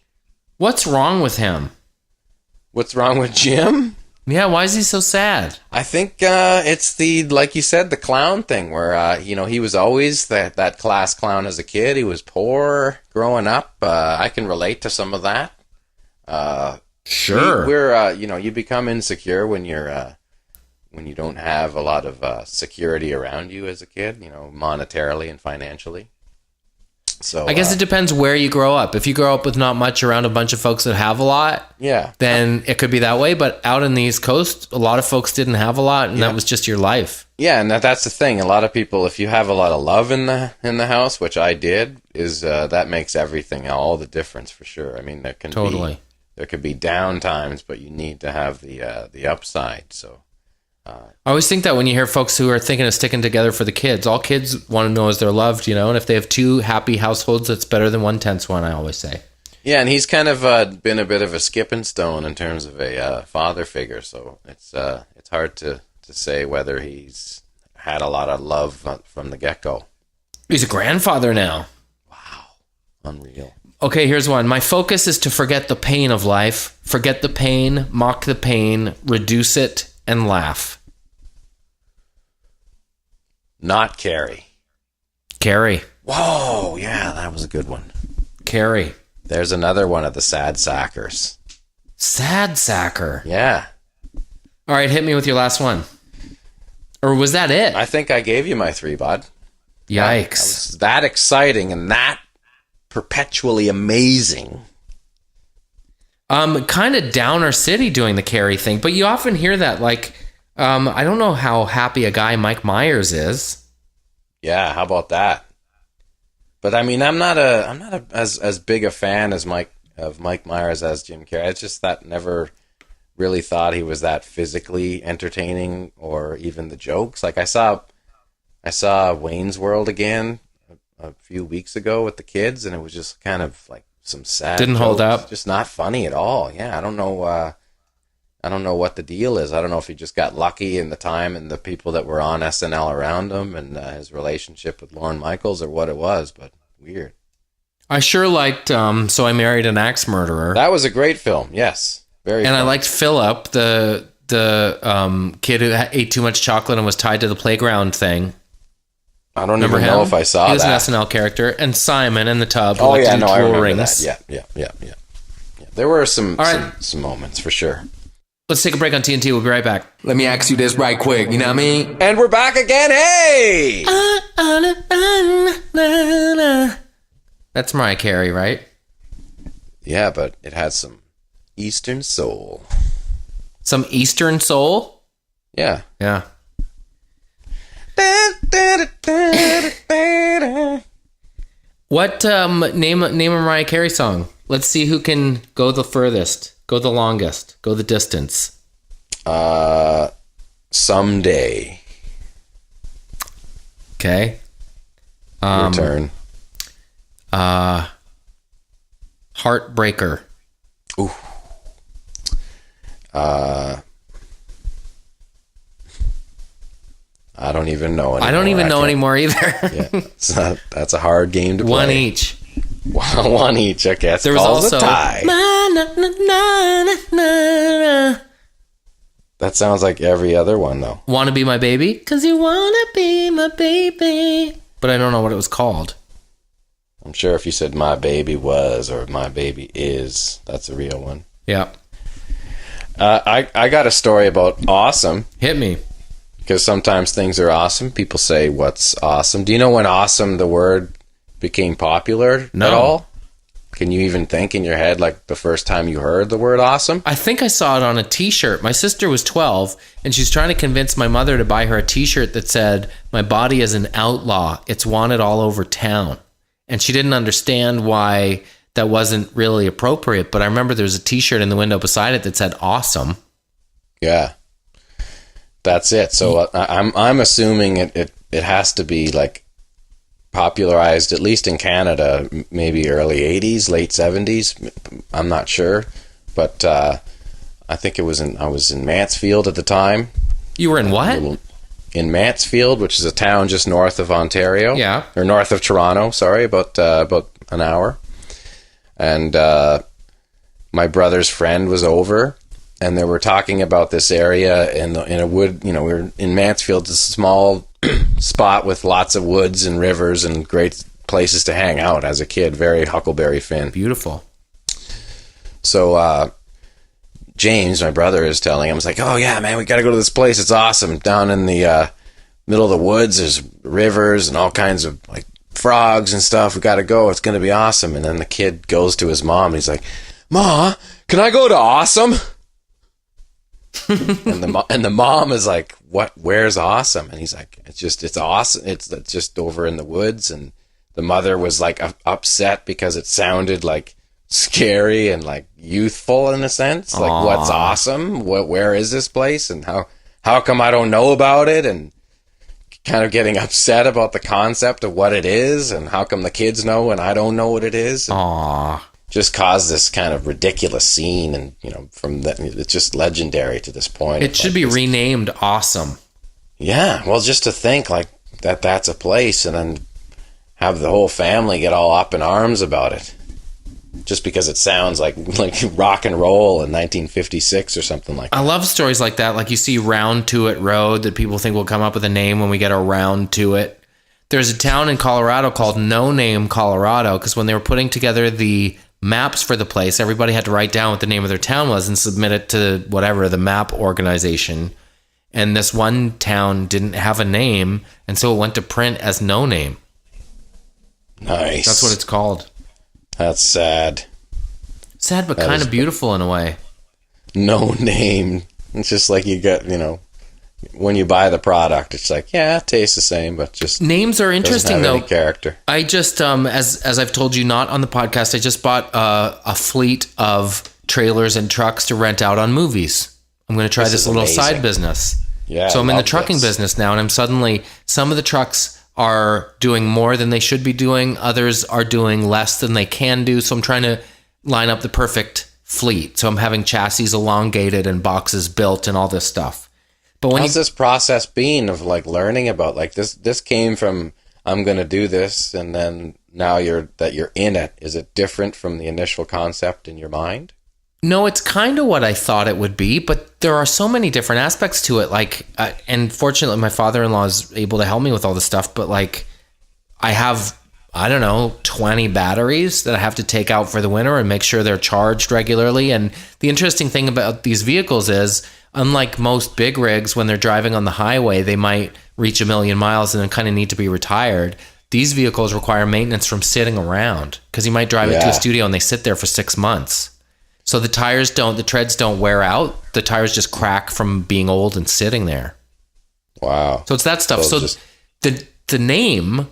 What's wrong with him? What's wrong with Jim? Yeah, why is he so sad? I think it's the, like you said, the clown thing where, he was always that class clown as a kid. He was poor growing up. I can relate to some of that. Sure. You become insecure when you don't have a lot of security around you as a kid, monetarily and financially. So I guess it depends where you grow up. If you grow up with not much around a bunch of folks that have a lot, yeah, then it could be that way. But out in the East Coast, a lot of folks didn't have a lot, and that was just your life. Yeah, and that's the thing. A lot of people, if you have a lot of love in the house, which I did, is that makes everything all the difference for sure. I mean, there could be down times, but you need to have the upside. So. I always think that when you hear folks who are thinking of sticking together for the kids, all kids want to know is they're loved, and if they have 2 happy households, that's better than 1 tense one, I always say. Yeah, and he's kind of been a bit of a skipping stone in terms of a father figure, so it's hard to say whether he's had a lot of love from the get-go. He's a grandfather now. Wow. Unreal. Okay, here's one. My focus is to forget the pain of life, forget the pain, mock the pain, reduce it, and laugh. Not Carrey. Carrey. Whoa, yeah, that was a good one. Carrey. There's another one of the sad sackers. Sad sacker. Yeah. All right, hit me with your last one. Or was that it? I think I gave you my 3, bud. Yikes. That was that exciting and that perpetually amazing. Kind of downer city doing the Carrey thing, but you often hear that, I don't know how happy a guy Mike Myers is. Yeah, how about that? But I mean, I'm not as big a fan as Mike Myers as Jim Carrey. It's just that never really thought he was that physically entertaining, or even the jokes. Like I saw Wayne's World again a few weeks ago with the kids, and it was just kind of like some sad. Didn't jokes. hold up. Just not funny at all. Yeah, I don't know. I don't know what the deal is. I don't know if he just got lucky in the time and the people that were on SNL around him, and his relationship with Lorne Michaels, or what it was. But weird. I sure liked So I Married an Axe Murderer. That was a great film. Yes, very. And fun. I liked Philip, the kid who ate too much chocolate and was tied to the playground thing. I don't Remember even him? know if I saw that. He was an SNL character. And Simon in the tub. Oh, who liked yeah, to do no, I Tool remember Rings. that. Yeah. There were some moments for sure. Let's take a break on TNT. We'll be right back. Let me ask you this right quick, you know what I mean? And we're back again. Hey! That's Mariah Carey, right? Yeah, but it had some Eastern soul. Some Eastern soul? Yeah. Yeah. What name a Mariah Carey song? Let's see who can go the furthest, go the longest, go the distance. Someday. Okay. Your turn. Heartbreaker. Ooh. I don't even know anymore. I don't even know anymore either. Yeah, that's a hard game to play. One each. One each. Okay, that's There was called also a tie. That sounds like every other one, though. Wanna Be My Baby? 'Cause you wanna be my baby. But I don't know what it was called. I'm sure if you said My Baby Was or My Baby Is, that's a real one. Yeah. I got a story about awesome. Hit me. Because sometimes things are awesome. People say, what's awesome? Do you know when awesome, the word, became popular No. at all? Can you even think in your head, like, the first time you heard the word awesome? I think I saw it on a t-shirt. My sister was 12, and she's trying to convince my mother to buy her a t-shirt that said, "My body is an outlaw. It's wanted all over town." And she didn't understand why that wasn't really appropriate. But I remember there was a t-shirt in the window beside it that said awesome. Yeah. That's it. So I'm assuming it has to be, like, popularized, at least in Canada, maybe early 80s, late 70s. I'm not sure. But I think I was in Mansfield at the time. You were in what? In Mansfield, which is a town just north of Ontario. Yeah. Or north of Toronto, sorry, about an hour. And my brother's friend was over, and they were talking about this area in a wood, we were in Mansfield, it's a small spot with lots of woods and rivers and great places to hang out as a kid, very Huckleberry Finn. Beautiful. So James, my brother, is telling him, "It's like, oh yeah, man, we got to go to this place. It's awesome. Down in the middle of the woods, there's rivers and all kinds of like frogs and stuff. We got to go. It's going to be awesome." And then the kid goes to his mom. And he's like, "Ma, can I go to awesome?" and the mom is like, "What? Where's awesome?" And he's like, it's awesome. It's just over in the woods." And the mother was like upset because it sounded like scary and like youthful in a sense. Like, Aww. what's awesome? Where is this place? And how come I don't know about it? And kind of getting upset about the concept of what it is, and how come the kids know and I don't know what it is. And Aww. just caused this kind of ridiculous scene, and from that, it's just legendary to this point. It should be renamed Awesome. Yeah, well, just to think like that's a place, and then have the whole family get all up in arms about it, just because it sounds like rock and roll in 1956 or something like that. I love stories like that. Like you see Round to It Road that people think will come up with a name when we get around to it. There's a town in Colorado called No Name, Colorado, because when they were putting together the maps for the place, everybody had to write down what the name of their town was and submit it to whatever, the map organization. And this one town didn't have a name, and so it went to print as No Name. Nice. That's what it's called. That's sad. Sad, but kind of beautiful in a way. No name. It's just like you got, when you buy the product, it's like, yeah, it tastes the same, but just names are interesting though. Character. I just, as I've told you, not on the podcast, I just bought a fleet of trailers and trucks to rent out on movies. I'm going to try this little side business. Yeah. So I'm in the trucking business now, and I'm suddenly, some of the trucks are doing more than they should be doing. Others are doing less than they can do. So I'm trying to line up the perfect fleet. So I'm having chassis elongated and boxes built and all this stuff. But when how's this process been of like learning about like this came from, I'm going to do this, and then now you're in it. Is it different from the initial concept in your mind? No, it's kind of what I thought it would be, but there are so many different aspects to it. Like, and fortunately, my father-in-law is able to help me with all this stuff. But like, I have, I don't know, 20 batteries that I have to take out for the winter and make sure they're charged regularly. And the interesting thing about these vehicles is, unlike most big rigs, when they're driving on the highway, they might reach 1 million miles and then kind of need to be retired. These vehicles require maintenance from sitting around, because you might drive it to a studio and they sit there for 6 months. So the treads don't wear out. The tires just crack from being old and sitting there. Wow. So it's that stuff. So the name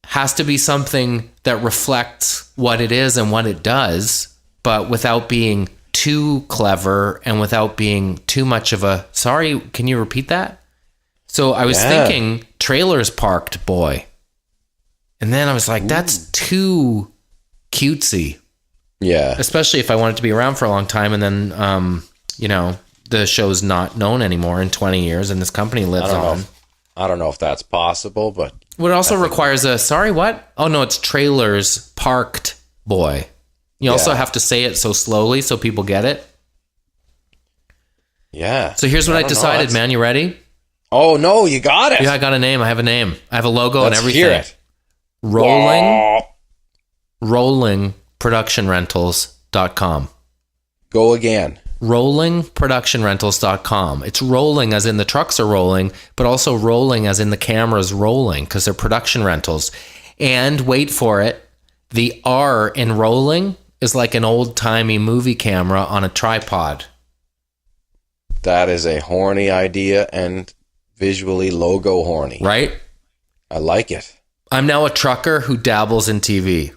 has to be something that reflects what it is and what it does, but without being too clever and without being too much of a, sorry, can you repeat that? So I was thinking trailers parked boy. And then I was like, that's too cutesy. Yeah. Especially if I want it to be around for a long time, and then, the show's not known anymore in 20 years and this company lives on. I don't know if that's possible, but... What also requires sorry, what? Oh, no, it's trailers parked boy. You also have to say it so slowly so people get it. Yeah. So here's what I decided, man. You ready? Oh, no, you got it. Yeah, I got a name. I have a name. I have a logo and everything. Hear it. Rolling productionrentals.com. Go again. rollingproductionrentals.com. It's rolling as in the trucks are rolling, but also rolling as in the cameras rolling, because they're production rentals. And wait for it, the R in rolling is like an old-timey movie camera on a tripod. That is a horny idea and visually logo horny. Right? I like it. I'm now a trucker who dabbles in TV.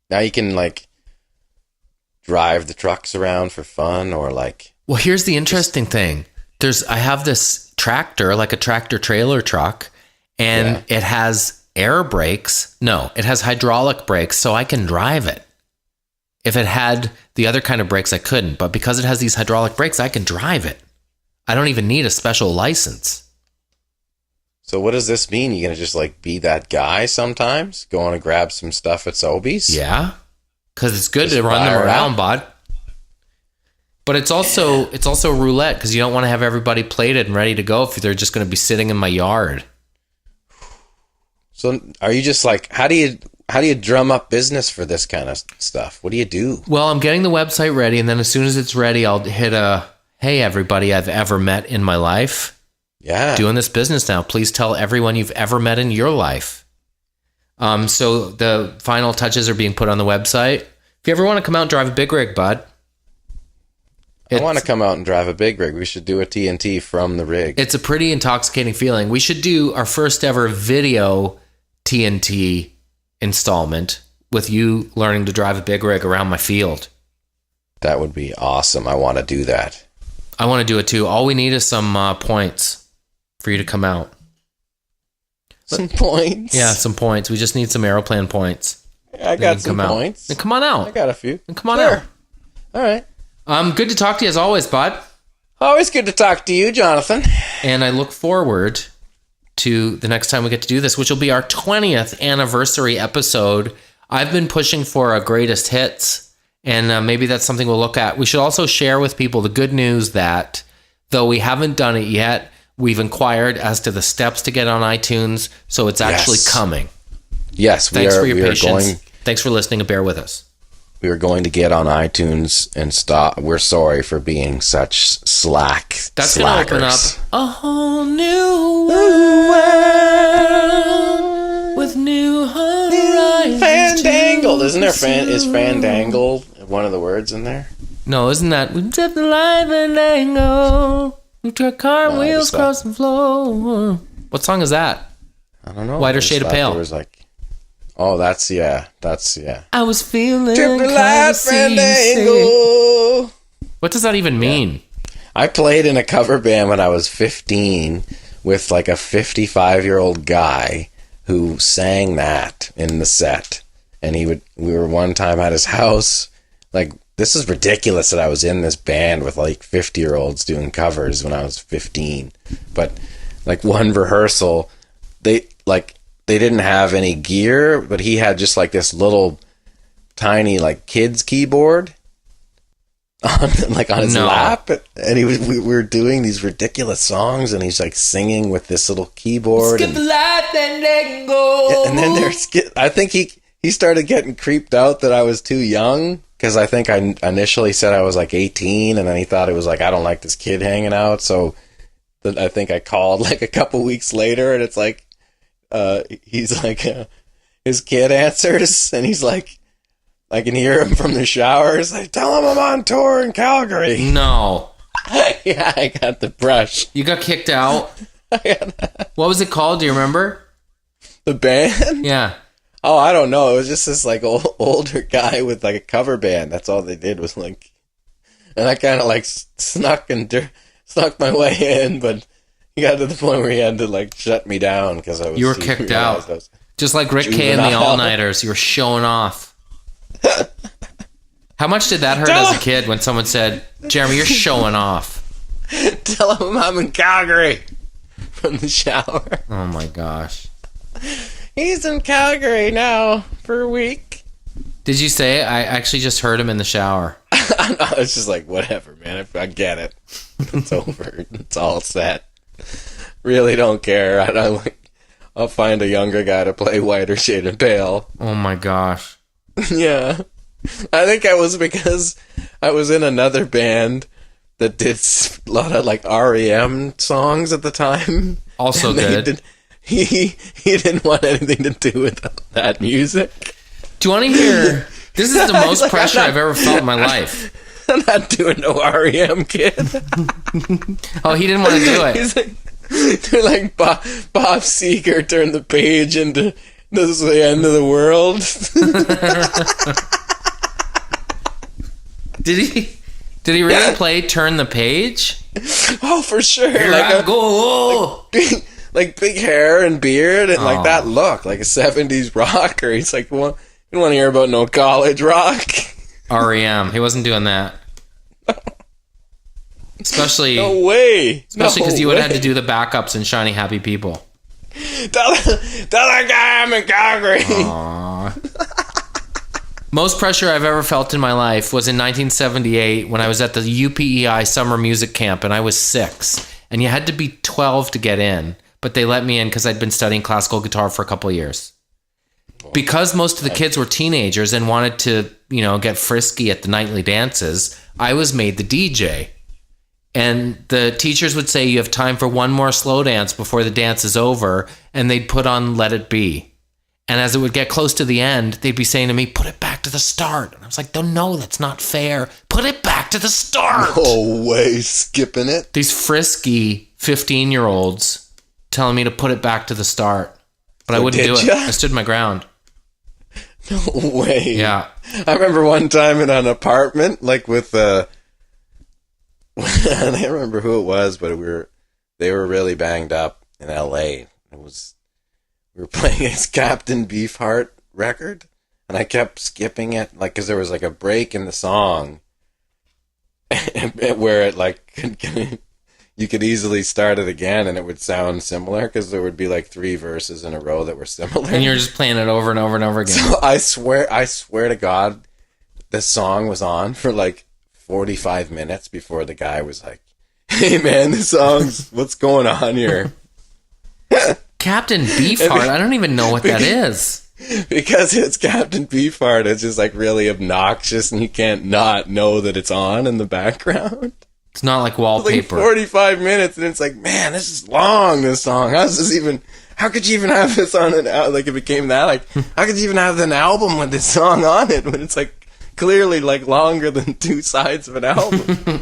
Now you can like drive the trucks around for fun, or like... Well, here's the interesting thing. I have this tractor, like a tractor trailer truck, and it has air brakes. No, it has hydraulic brakes, so I can drive it. If it had the other kind of brakes, I couldn't. But because it has these hydraulic brakes, I can drive it. I don't even need a special license. So what does this mean? You gonna just like be that guy sometimes? Go on and grab some stuff at Sobeys? Yeah. Because it's good to run them around, bud. But it's also roulette, because you don't want to have everybody plated and ready to go if they're just going to be sitting in my yard. So are you just like, how do you drum up business for this kind of stuff? What do you do? Well, I'm getting the website ready, and then as soon as it's ready, I'll hit hey, everybody I've ever met in my life. Yeah. Doing this business now. Please tell everyone you've ever met in your life. So the final touches are being put on the website. If you ever want to come out and drive a big rig, bud. I want to come out and drive a big rig. We should do a TNT from the rig. It's a pretty intoxicating feeling. We should do our first ever video TNT installment with you learning to drive a big rig around my field. That would be awesome. I want to do that. I want to do it too. All we need is some points for you to come out. Some points? Yeah, some points. We just need some aeroplane points. I got some points. Then come on out. I got a few. Then come on out. All right. Good to talk to you as always, bud. Always good to talk to you, Jonathan. And I look forward to the next time we get to do this, which will be our 20th anniversary episode. I've been pushing for a greatest hits, and maybe that's something we'll look at. We should also share with people the good news that, though we haven't done it yet, we've inquired as to the steps to get on iTunes, so it's actually coming. Yes, Thanks for your patience. Thanks for listening, and bear with us. We are going to get on iTunes and stop. We're sorry for being such slackers. That's going to open up a whole new world with new horizons. Fandangled. Isn't there is fandangled one of the words in there? No, isn't that we live the life and angle? You took cartwheels No, across the floor. What song is that? I don't know. Whiter I just Shade of thought Pale. There was like, oh, that's yeah. I was feeling Triple kinda light seasick. fandango. What does that even mean? I played in a cover band when I was 15 with like a 55-year-old guy who sang that in the set. And we were one time at his house. Like, this is ridiculous that I was in this band with like 50-year-olds doing covers when I was 15. But like one rehearsal, they didn't have any gear, but he had just like this little tiny like kids keyboard on his lap, and we were doing these ridiculous songs, and he's like singing with this little keyboard. Skip the light and let go. And then I think he started getting creeped out that I was too young, because I think I initially said I was like 18, and then he thought it was like, I don't like this kid hanging out, so I think I called like a couple weeks later, and it's like he's like his kid answers, and he's like, I can hear him from the showers. Like, tell him I'm on tour in Calgary. No. Yeah, I got the brush. You got kicked out? What was it called? Do you remember? The band? Yeah. Oh, I don't know. It was just this like older guy with like a cover band. That's all they did was like, and I kind of like snuck my way in, but he got to the point where he had to like shut me down because I was. You were kicked out. Just like Rick Kay and the All Nighters. You were showing off. How much did that hurt as a kid when someone said, Jeremy, you're showing off? Tell him I'm in Calgary from the shower. Oh my gosh. He's in Calgary now for a week. Did you say I actually just heard him in the shower? No, it's just like, whatever, man. I get it. It's over. It's all set. Really don't care. I'll find a younger guy to play Whiter Shade of Pale. Oh my gosh. Yeah. I think it was because I was in another band that did a lot of like REM songs at the time. Also good. He didn't want anything to do with that music. Do you want to hear? This is the most pressure I've ever felt in my life. I'm not doing no REM, kid. Oh, he didn't want to do it. He's like, they're like Bob Seger turned the page into this is the end of the world. Did he really play Turn the Page? Oh, for sure. Here like I go. Like big hair and beard and like that look, like a 70s rocker. He's like, well, you don't want to hear about no college rock. REM. He wasn't doing that. Especially. No way. Especially because you would have had to do the backups in Shiny Happy People. Tell that guy I'm in Calgary. Most pressure I've ever felt in my life was in 1978 when I was at the UPEI summer music camp and I was 6. And you had to be 12 to get in, but they let me in because I'd been studying classical guitar for a couple of years. Because most of the kids were teenagers and wanted to, get frisky at the nightly dances, I was made the DJ. And the teachers would say, you have time for one more slow dance before the dance is over. And they'd put on Let It Be. And as it would get close to the end, they'd be saying to me, put it back to the start. And I was like, no, that's not fair. Put it back to the start. No way, skipping it. These frisky 15-year-olds telling me to put it back to the start. But I wouldn't do it. I stood my ground. No way. Yeah. I remember one time in an apartment, like with I don't remember who it was, but they were really banged up in LA. We were playing his Captain Beefheart record, and I kept skipping it, like, because there was like a break in the song where it like you could easily start it again, and it would sound similar because there would be like 3 verses in a row that were similar. And you're just playing it over and over and over again. So I swear to God, the song was on for like 45 minutes before the guy was like, hey man, this song's, what's going on here? Captain Beefheart? I don't even know what that is. Because it's Captain Beefheart, it's just like really obnoxious and you can't not know that it's on in the background. It's not like wallpaper. It's like 45 minutes and it's like, man, this is long, this song. How could you even have this on an album? Like, if it came that, like, how could you even have an album with this song on it when it's like clearly like longer than 2 sides of an album?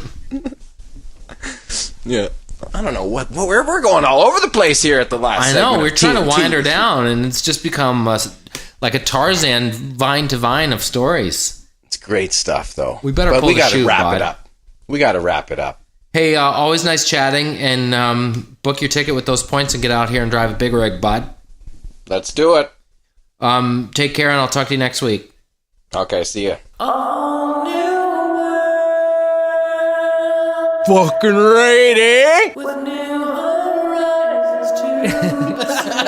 Yeah. I don't know we're going all over the place here at the last. I know segment we're of trying to TNT. wind her down, and it's just become like a Tarzan vine to vine of stories. It's great stuff, though. We better but pull we the gotta shoe, wrap bud. it up. We got to wrap it up. Hey, always nice chatting, and book your ticket with those points and get out here and drive a big rig, bud. Let's do it. Take care, and I'll talk to you next week. Okay, see ya. Fucking ready. With new horizons to